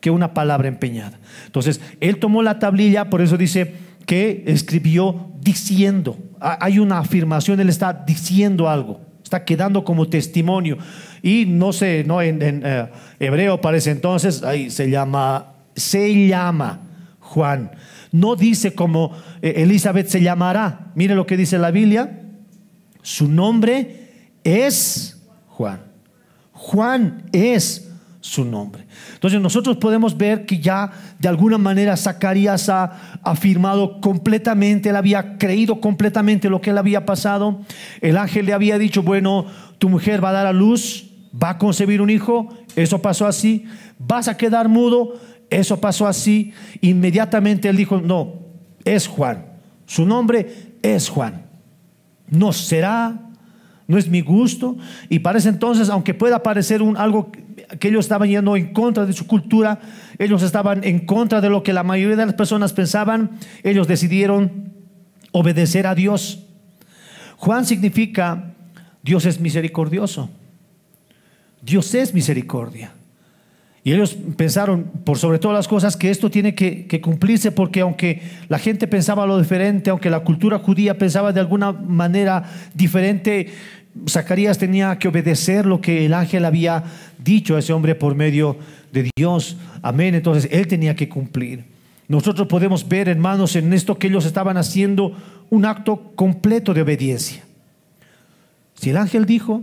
que una palabra empeñada. Entonces, él tomó la tablilla, por eso dice que escribió diciendo. Hay una afirmación, él está diciendo algo, está quedando como testimonio. Y no sé, ¿no? En hebreo parece entonces, ahí se llama Juan. No dice como Elizabeth se llamará. Mire lo que dice la Biblia. Su nombre es Juan. Juan es su nombre. Entonces nosotros podemos ver que ya de alguna manera Zacarías ha afirmado completamente, él había creído completamente lo que él había pasado. El ángel le había dicho, bueno, tu mujer va a dar a luz, va a concebir un hijo, eso pasó así. Vas a quedar mudo, eso pasó así. Inmediatamente él dijo, no, es Juan, su nombre es Juan. No será, no es mi gusto. Y para ese entonces, aunque pueda parecer algo que ellos estaban yendo en contra de su cultura, ellos estaban en contra de lo que la mayoría de las personas pensaban, ellos decidieron obedecer a Dios. Juan significa Dios es misericordioso. Dios es misericordia. Y ellos pensaron, por sobre todas las cosas, que esto tiene que cumplirse, porque aunque la gente pensaba lo diferente, aunque la cultura judía pensaba de alguna manera diferente, Zacarías tenía que obedecer lo que el ángel había dicho a ese hombre por medio de Dios. Amén. Entonces él tenía que cumplir. Nosotros podemos ver, hermanos, en esto que ellos estaban haciendo un acto completo de obediencia. Si el ángel dijo: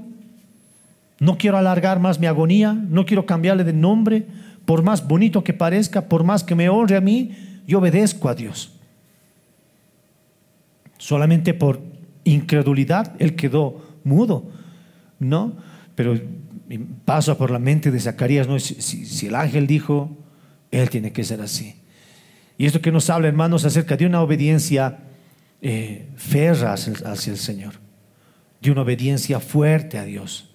no quiero alargar más mi agonía, no quiero cambiarle de nombre, por más bonito que parezca, por más que me honre a mí, yo obedezco a Dios. Solamente por incredulidad él quedó mudo, ¿no? Pero pasa por la mente de Zacarías, ¿no? Si el ángel dijo, él tiene que ser así. Y esto que nos habla, hermanos, acerca de una obediencia férrea hacia el Señor, de una obediencia fuerte a Dios,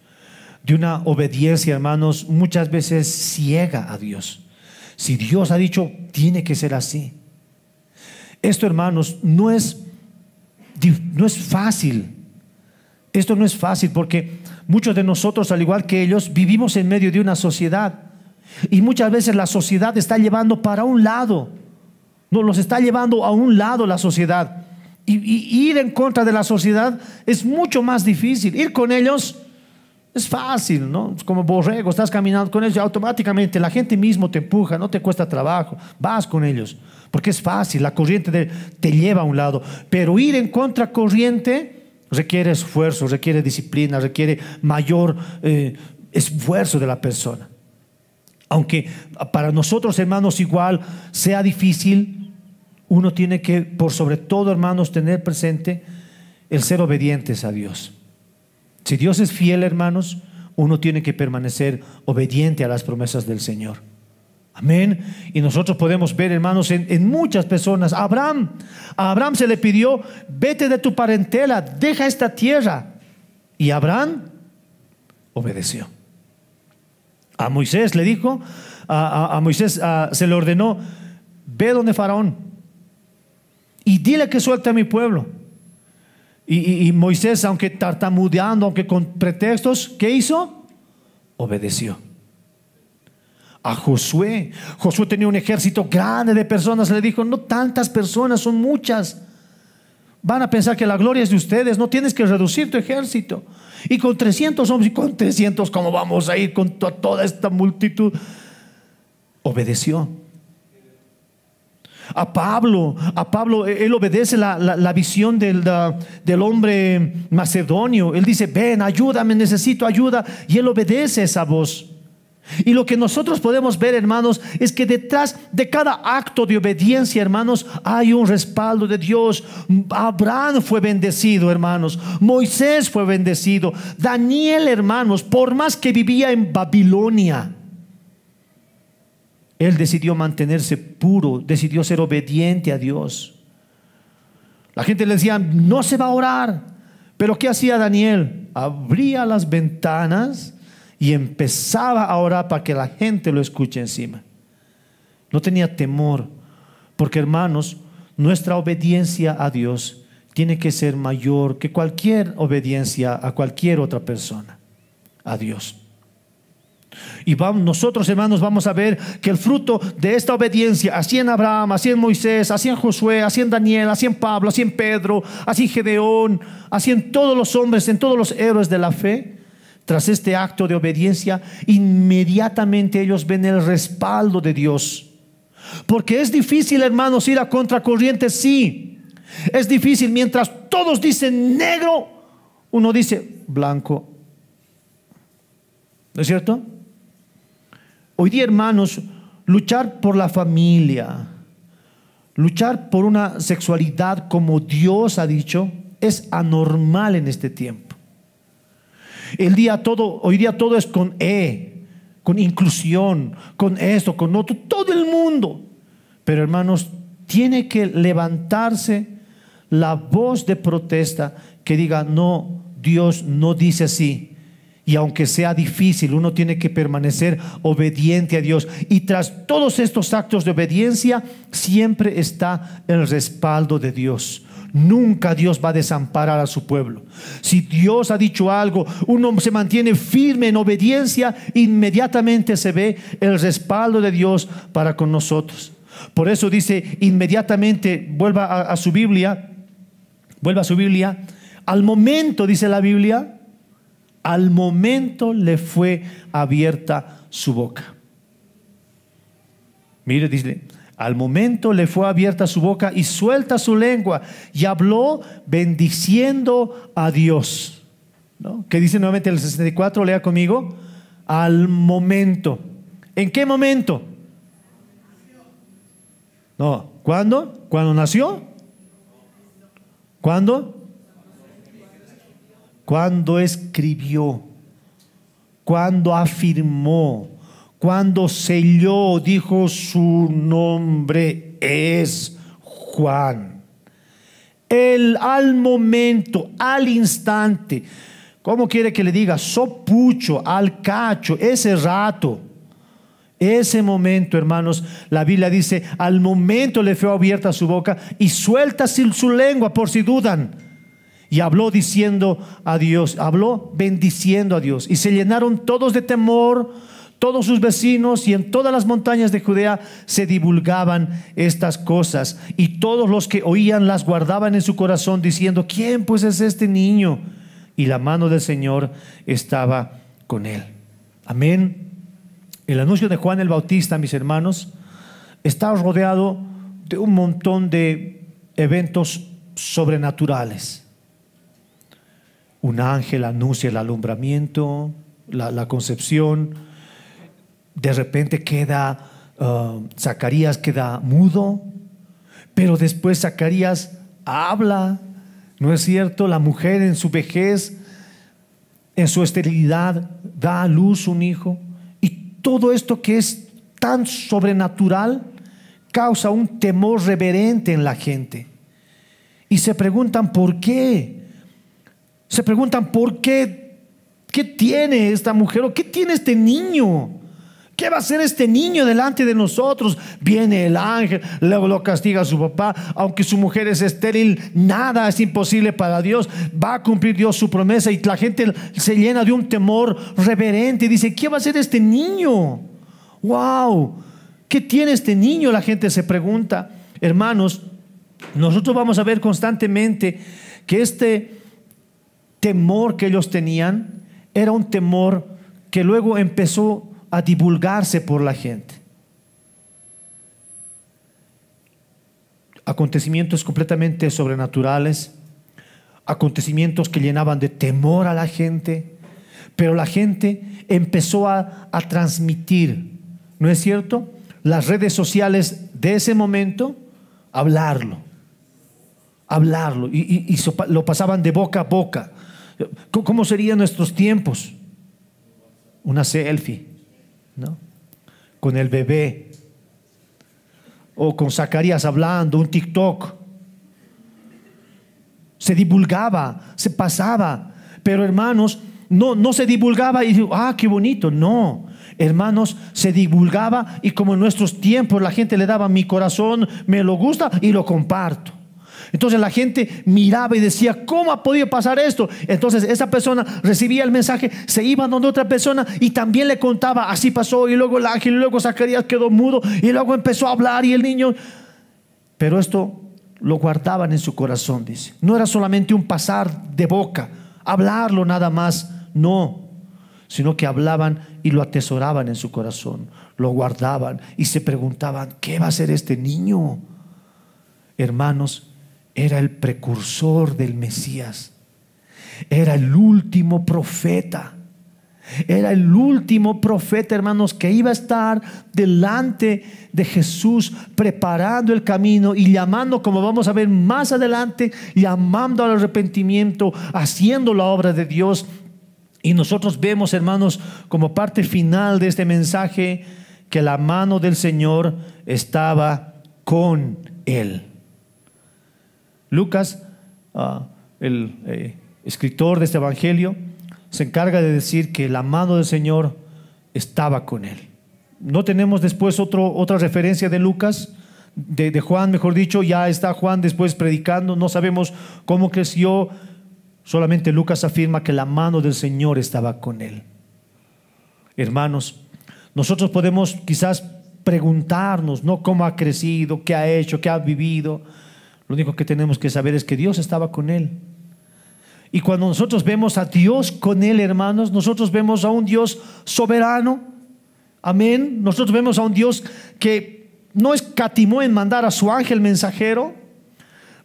de una obediencia, hermanos, muchas veces ciega a Dios. Si Dios ha dicho, tiene que ser así. Esto, hermanos, no es fácil. Esto no es fácil, porque muchos de nosotros, al igual que ellos, vivimos en medio de una sociedad, y muchas veces la sociedad está llevando para un lado. Nos está llevando a un lado la sociedad, y ir en contra de la sociedad es mucho más difícil. Ir con ellos es fácil, ¿no? Es como borrego, estás caminando con ellos y automáticamente la gente mismo te empuja, no te cuesta trabajo, vas con ellos porque es fácil, la corriente te lleva a un lado. Pero ir en contracorriente requiere esfuerzo, requiere disciplina, requiere mayor esfuerzo de la persona. Aunque para nosotros, hermanos, igual sea difícil, uno tiene que, por sobre todo, hermanos, tener presente el ser obedientes a Dios. Si Dios es fiel, hermanos, uno tiene que permanecer obediente a las promesas del Señor. Amén. Y nosotros podemos ver, hermanos, en muchas personas. A Abraham se le pidió: vete de tu parentela, deja esta tierra. Y Abraham obedeció. A Moisés le dijo, a Moisés se le ordenó: ve donde Faraón y dile que suelte a mi pueblo. Y Moisés, aunque tartamudeando, aunque con pretextos, ¿qué hizo? Obedeció. A Josué tenía un ejército grande de personas. Le dijo: no tantas personas, son muchas. Van a pensar que la gloria es de ustedes. No tienes que reducir tu ejército. Y con 300 hombres, y con 300, ¿cómo vamos a ir con toda esta multitud? Obedeció. A Pablo, él obedece la visión del hombre macedonio. Él dice: ven, ayúdame, necesito ayuda. Y él obedece esa voz. Y lo que nosotros podemos ver, hermanos, es que detrás de cada acto de obediencia, hermanos, hay un respaldo de Dios. Abraham fue bendecido, hermanos. Moisés fue bendecido. Daniel, hermanos, por más que vivía en Babilonia, él decidió mantenerse puro, decidió ser obediente a Dios. La gente le decía: no se va a orar. Pero ¿qué hacía Daniel? Abría las ventanas y empezaba a orar para que la gente lo escuche encima. No tenía temor, porque, hermanos, nuestra obediencia a Dios tiene que ser mayor que cualquier obediencia a cualquier otra persona, a Dios. Y nosotros, hermanos, vamos a ver que el fruto de esta obediencia, así en Abraham, así en Moisés, así en Josué, así en Daniel, así en Pablo, así en Pedro, así en Gedeón, así en todos los hombres, en todos los héroes de la fe, tras este acto de obediencia, inmediatamente ellos ven el respaldo de Dios. Porque es difícil, hermanos, ir a contracorriente. Sí, es difícil. Mientras todos dicen negro, uno dice blanco. ¿No es cierto? Hoy día, hermanos, luchar por la familia, luchar por una sexualidad como Dios ha dicho, es anormal en este tiempo. Hoy día todo es con con inclusión, con esto, con otro, todo el mundo. Pero, hermanos, tiene que levantarse la voz de protesta que diga: no, Dios no dice así. Y aunque sea difícil, uno tiene que permanecer obediente a Dios. Y tras todos estos actos de obediencia, siempre está el respaldo de Dios. nunca Dios va a desamparar a su pueblo. Si Dios ha dicho algo, uno se mantiene firme en obediencia, inmediatamente se ve el respaldo de Dios para con nosotros. Por eso dice inmediatamente, vuelva a su Biblia, al momento, dice la Biblia, al momento le fue abierta su boca. Mire, dice, al momento le fue abierta su boca y suelta su lengua, y habló bendiciendo a Dios, ¿no? ¿Qué dice nuevamente el 64? Lea conmigo. Al momento. ¿En qué momento? No, ¿cuándo? ¿Cuándo nació? ¿Cuándo? Cuando escribió, cuando afirmó, cuando selló, dijo: su nombre es Juan. Él al momento, al instante, ¿cómo quiere que le diga? Sopucho, al cacho, ese rato, ese momento, hermanos, la Biblia dice: al momento le fue abierta su boca y suelta su lengua, por si dudan. Y habló diciendo a Dios, habló bendiciendo a Dios. Y se llenaron todos de temor, todos sus vecinos, y en todas las montañas de Judea se divulgaban estas cosas. Y todos los que oían las guardaban en su corazón, diciendo: ¿quién pues es este niño? Y la mano del Señor estaba con él. Amén. El anuncio de Juan el Bautista, mis hermanos, está rodeado de un montón de eventos sobrenaturales. Un ángel anuncia el alumbramiento, la concepción. De repente Zacarías queda mudo, pero después Zacarías habla, ¿no es cierto? La mujer en su vejez, en su esterilidad, da a luz un hijo. Y todo esto que es tan sobrenatural causa un temor reverente en la gente. Y se preguntan por qué. Se preguntan por qué. ¿Qué tiene esta mujer? ¿O qué tiene este niño? ¿Qué va a hacer este niño delante de nosotros? Viene el ángel, luego lo castiga a su papá. Aunque su mujer es estéril, nada es imposible para Dios. Va a cumplir Dios su promesa. Y la gente se llena de un temor reverente y dice: ¿qué va a hacer este niño? ¡Wow! ¿Qué tiene este niño? La gente se pregunta. Hermanos, nosotros vamos a ver constantemente que este temor que ellos tenían era un temor que luego empezó a divulgarse por la gente. Acontecimientos completamente sobrenaturales, acontecimientos que llenaban de temor a la gente, pero la gente empezó a transmitir, ¿no es cierto?, las redes sociales de ese momento, hablarlo, y lo pasaban de boca a boca. ¿Cómo serían nuestros tiempos? Una selfie, ¿no?, con el bebé, o con Zacarías hablando, un TikTok. Se divulgaba, se pasaba, pero hermanos, no se divulgaba y digo: ah, qué bonito. No, hermanos, se divulgaba, y como en nuestros tiempos la gente le daba: mi corazón me lo gusta y lo comparto. Entonces la gente miraba y decía: ¿cómo ha podido pasar esto? Entonces esa persona recibía el mensaje, se iba donde otra persona y también le contaba: así pasó. Y luego el ángel, y luego Zacarías quedó mudo, y luego empezó a hablar, y el niño. Pero esto lo guardaban en su corazón, dice. No era solamente un pasar de boca, hablarlo nada más, no, sino que hablaban y lo atesoraban en su corazón, lo guardaban y se preguntaban: ¿qué va a hacer este niño? Hermanos, era el precursor del Mesías. Era el último profeta. Era el último profeta, hermanos, que iba a estar delante de Jesús, preparando el camino y llamando, como vamos a ver más adelante, llamando al arrepentimiento, haciendo la obra de Dios. Y nosotros vemos, hermanos, como parte final de este mensaje, que la mano del Señor estaba con él. Lucas, el escritor de este evangelio, se encarga de decir que la mano del Señor estaba con él. No tenemos después otra referencia de Lucas de Juan, mejor dicho, ya está Juan después predicando, no sabemos cómo creció, solamente Lucas afirma que la mano del Señor estaba con él. Hermanos, nosotros podemos quizás preguntarnos, ¿no?, cómo ha crecido, qué ha hecho, qué ha vivido. Lo único que tenemos que saber es que Dios estaba con él. Y cuando nosotros vemos a Dios con él, hermanos, nosotros vemos a un Dios soberano. Amén. Nosotros vemos a un Dios que no escatimó en mandar a su ángel mensajero,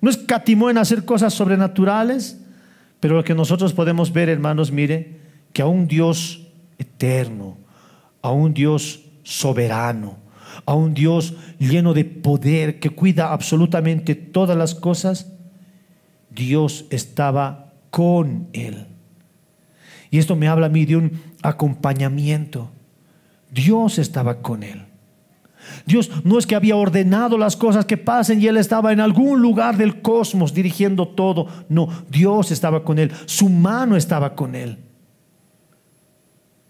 no escatimó en hacer cosas sobrenaturales, pero lo que nosotros podemos ver, hermanos, mire, que a un Dios eterno, a un Dios soberano, a un Dios lleno de poder que cuida absolutamente todas las cosas, Dios estaba con él. Y esto me habla a mí de un acompañamiento. Dios estaba con él. Dios no es que había ordenado las cosas que pasen y él estaba en algún lugar del cosmos dirigiendo todo. No, Dios estaba con él, su mano estaba con él.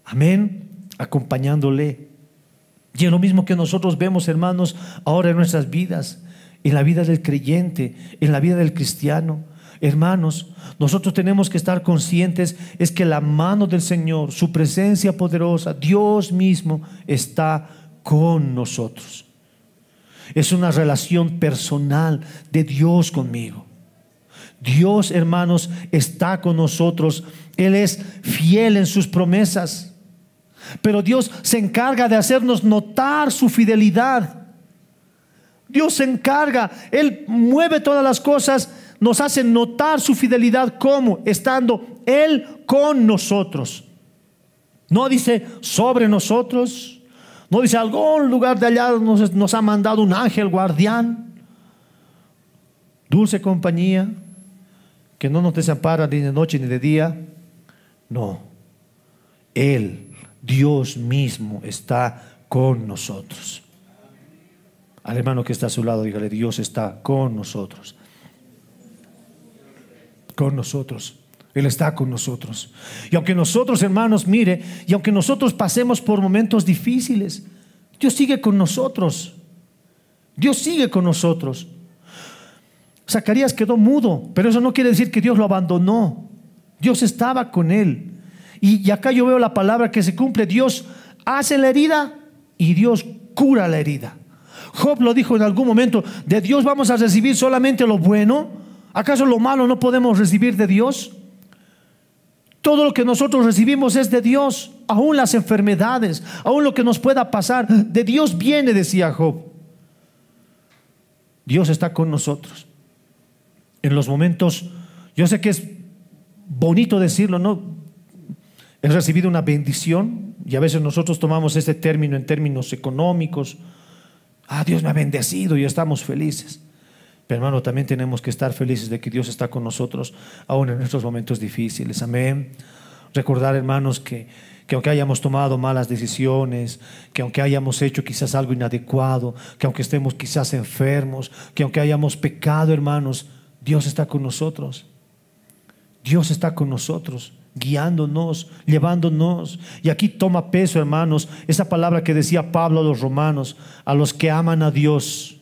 Amén, acompañándole. Y es lo mismo que nosotros vemos, hermanos, ahora en nuestras vidas, en la vida del creyente, en la vida del cristiano. Hermanos, nosotros tenemos que estar conscientes es que la mano del Señor, su presencia poderosa, Dios mismo está con nosotros. Es una relación personal de Dios conmigo. Dios, hermanos, está con nosotros. Él es fiel en sus promesas, pero Dios se encarga de hacernos notar su fidelidad. Dios se encarga, Él mueve todas las cosas, nos hace notar su fidelidad. ¿Cómo? Estando Él con nosotros. No dice sobre nosotros, no dice algún lugar de allá nos ha mandado un ángel guardián, dulce compañía, que no nos desampara ni de noche ni de día. No, Él, Dios mismo, está con nosotros. Al hermano que está a su lado, dígale: Dios está con nosotros. Con nosotros. Él está con nosotros. Y aunque nosotros, hermanos, mire, y aunque nosotros pasemos por momentos difíciles, Dios sigue con nosotros. Dios sigue con nosotros. Zacarías quedó mudo, pero eso no quiere decir que Dios lo abandonó. Dios estaba con él. Y acá yo veo la palabra que se cumple. Dios hace la herida y Dios cura la herida. Job lo dijo en algún momento: ¿de Dios vamos a recibir solamente lo bueno? ¿Acaso lo malo no podemos recibir de Dios? Todo lo que nosotros recibimos es de Dios, aún las enfermedades, aún lo que nos pueda pasar, de Dios viene, decía Job. Dios está con nosotros. En los momentos, yo sé que es bonito decirlo, ¿no? He recibido una bendición, y a veces nosotros tomamos este término en términos económicos. Dios me ha bendecido y estamos felices. Pero hermano, también tenemos que estar felices de que Dios está con nosotros aún en nuestros momentos difíciles. Amén. Recordar, hermanos, que aunque hayamos tomado malas decisiones, que aunque hayamos hecho quizás algo inadecuado, que aunque estemos quizás enfermos, que aunque hayamos pecado, hermanos, Dios está con nosotros. Dios está con nosotros, guiándonos, llevándonos. Y aquí toma peso, hermanos, esa palabra que decía Pablo a los romanos: a los que aman a Dios,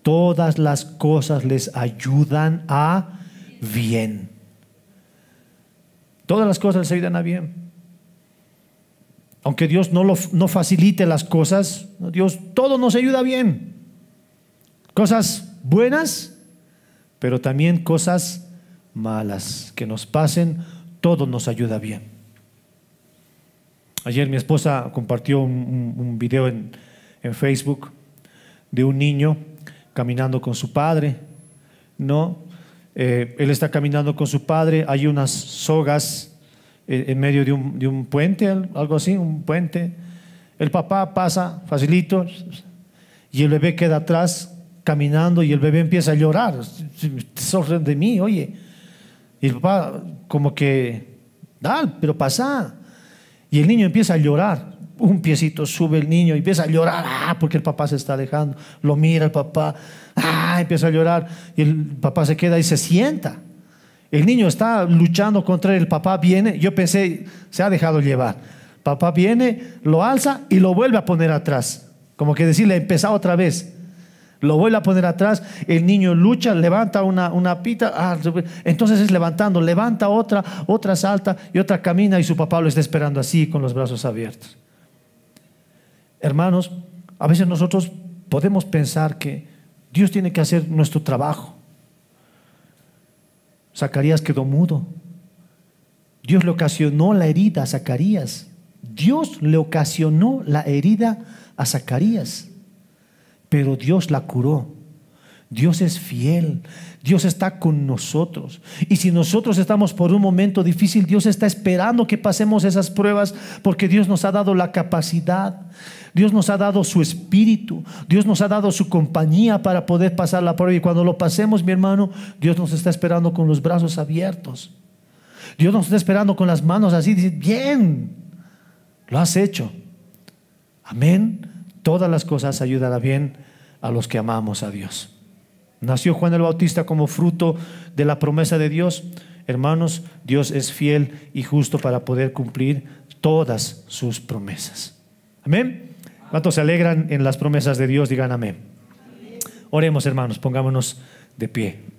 todas las cosas les ayudan a bien. Todas las cosas les ayudan a bien. Aunque Dios no facilite las cosas, Dios todo nos ayuda bien. Cosas buenas, pero también cosas malas que nos pasen, todo nos ayuda bien. Ayer mi esposa compartió un video en Facebook de un niño caminando con su padre, ¿no? Él está caminando con su padre, hay unas sogas en medio de un puente, algo así, un puente. El papá pasa facilito y el bebé queda atrás caminando, y el bebé empieza a llorar: sorren de mí, oye. Y el papá como que: dale, pero pasa. Y el niño empieza a llorar. Un piecito sube el niño y empieza a llorar, porque el papá se está alejando. Lo mira el papá, empieza a llorar, y el papá se queda y se sienta. El niño está luchando contra él. El papá viene, yo pensé, se ha dejado llevar. Papá viene, lo alza y lo vuelve a poner atrás, Como que decirle, empezá otra vez. Lo vuelve a poner atrás, el niño lucha, levanta una pita, entonces es levantando, levanta otra salta y otra camina y su papá lo está esperando así con los brazos abiertos. Hermanos, a veces nosotros podemos pensar que Dios tiene que hacer nuestro trabajo. Zacarías quedó mudo. Dios le ocasionó la herida a Zacarías. Dios le ocasionó la herida a Zacarías. Pero Dios la curó. Dios es fiel. Dios está con nosotros. Y si nosotros estamos por un momento difícil, Dios está esperando que pasemos esas pruebas, porque Dios nos ha dado la capacidad. Dios nos ha dado su espíritu. Dios nos ha dado su compañía para poder pasar la prueba. Y cuando lo pasemos, mi hermano, Dios nos está esperando con los brazos abiertos. Dios nos está esperando con las manos así. Dice, bien, lo has hecho. Amén. Todas las cosas ayudan a bien a los que amamos a Dios. Nació Juan el Bautista como fruto de la promesa de Dios. Hermanos, Dios es fiel y justo para poder cumplir todas sus promesas. Amén. ¿Cuántos se alegran en las promesas de Dios? Digan amén. Oremos, hermanos, pongámonos de pie.